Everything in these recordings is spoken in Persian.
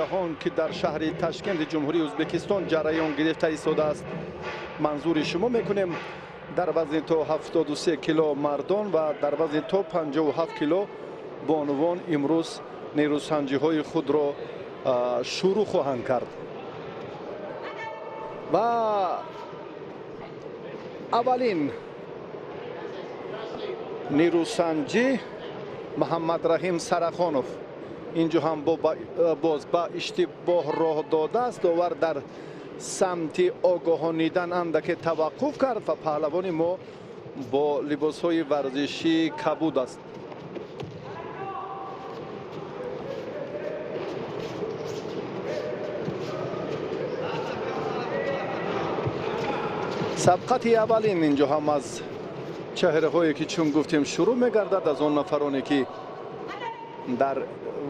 جهان که در شهر تاشکند جمهوری ازبکستان جریان گرفته ایستاده است منظور شما میکنیم. در وزن تا 73 کیلو مردان و در وزن تا 57 کیلو بانوان امروز نیروسنجی های خود را شروع خواهند کرد و اولین نیروسنجی محمد رحیم سرخانوف اینجا هم باز با اشتباه راه داده است. داور در سمت آگاهانیدن اندک توقف کرد و پهلوان ما با لباس های ورزشی کبود است. سبقت اولین اینجا هم از چهره هایی که چون گفتیم شروع میگردد از آن نفرانی که در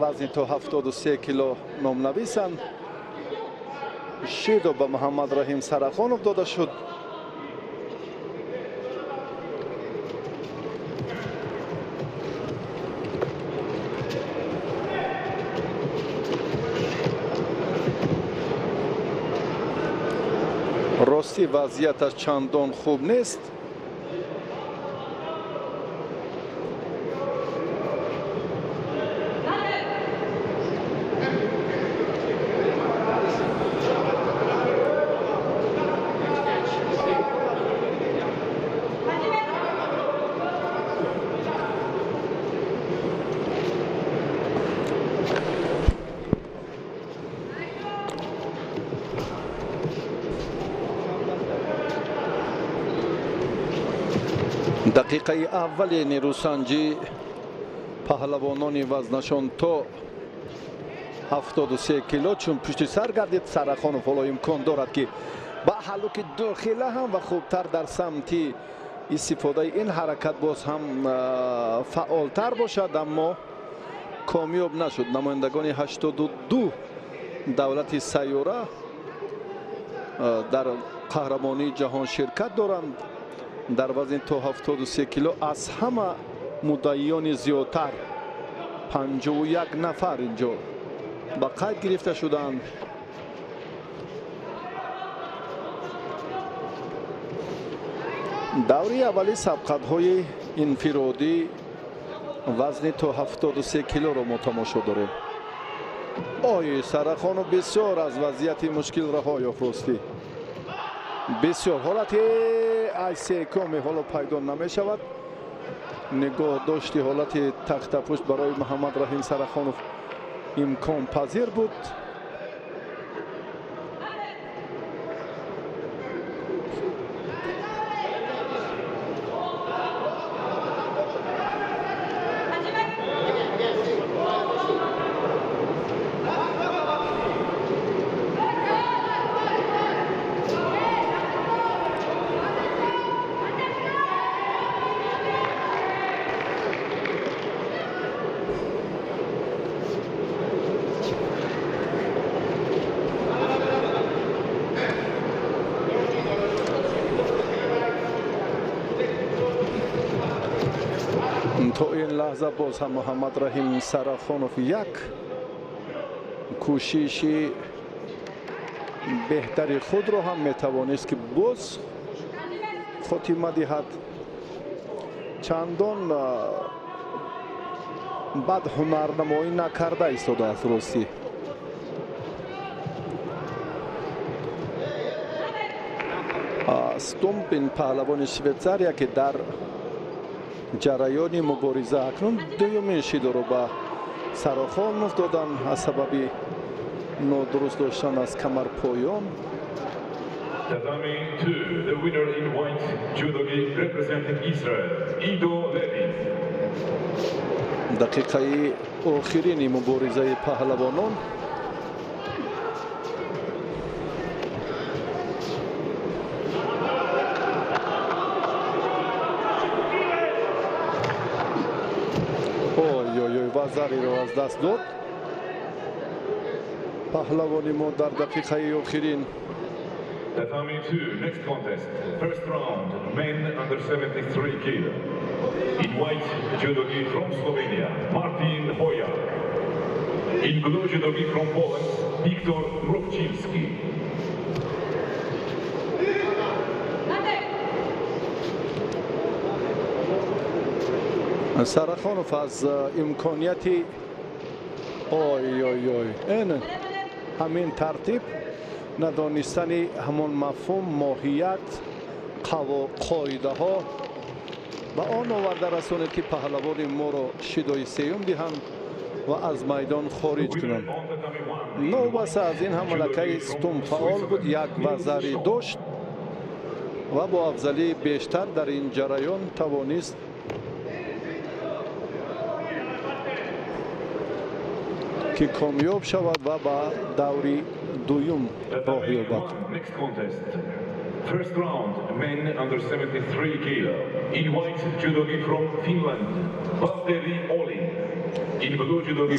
وزن تا 73 کیلو نام نویسند. شیدو به محمد رحیم سرخانوف داده شد. راستی وضعیتش چندان خوب نیست. دقیقه اول نیروسنجی پهلوانان وزنشان تا 73 کیلو چون پشت سر گردید. سرخانوف حالا امکان دارد که با حلوک داخله هم و خوبتر در سمت استفاده این حرکت باز هم فعالتر باشد، اما کامیاب نشد. نمایندگان 82 دولت سیاره در قهرمانی جهان شرکت دارند. در وزن تا 73 کیلو از همه مدعیان زیادتر 51 نفر اینجا با قید گرفته شدند. دوره اولی سبقت های انفرادی وزن تا 73 کیلو را ما تماشا داریم. آی سرخانوف بسیار از وضعیت مشکل رها یافت. راستی بسیار حالت ایسه کامی حالا پیدا نمی شود. نگاه داشتی حالت تخت پشت برای محمد رحیم سرخانوف امکان پذیر بود. تا این لحظه باز هم محمد رحیم سرخانوف یک کوشش بهتری خود را هم میتوانست که باز خاتمه دهد. چندان بد هنرنمایی نکرده ایستاده است. راستی استومپین پهلوان شویتزاریا که در جریان مبارزه اکنون دومین شیده را به سرخانوف دادن از سبب نادرست داشتن از کمر پایان. Tatami 2, the winner in white judogi representing Israel, Ido Levy. دقیقه آخرین مبارزه پهلوانان. وزری را از دست داد پهلوان ما در دقیقه آخرین. Tatami 2, next contest, first round, men under 73 kilo. In white, judogi from Slovenia, Martin Hoyak. In blue judogi from Poland, Wiktor Mrówczyński. سرخانوف از امکانیتی این همین ترتیب ندانستن همون مفهوم ماهیت قاعده ها و آن آورده رساند که پهلوان ما را شدای سیوم دهند و از میدان خارج کنند. نوبت از این هم ملکه ستون فعال بود، یک وزری داشت و با افضلی بیشتر در این جریان توانست که کامیاب شود و با دوری دوم راه یابد. First round, men under 73 kilo. In white, judogi from Finland, Valtteri Olin. In blue, judogi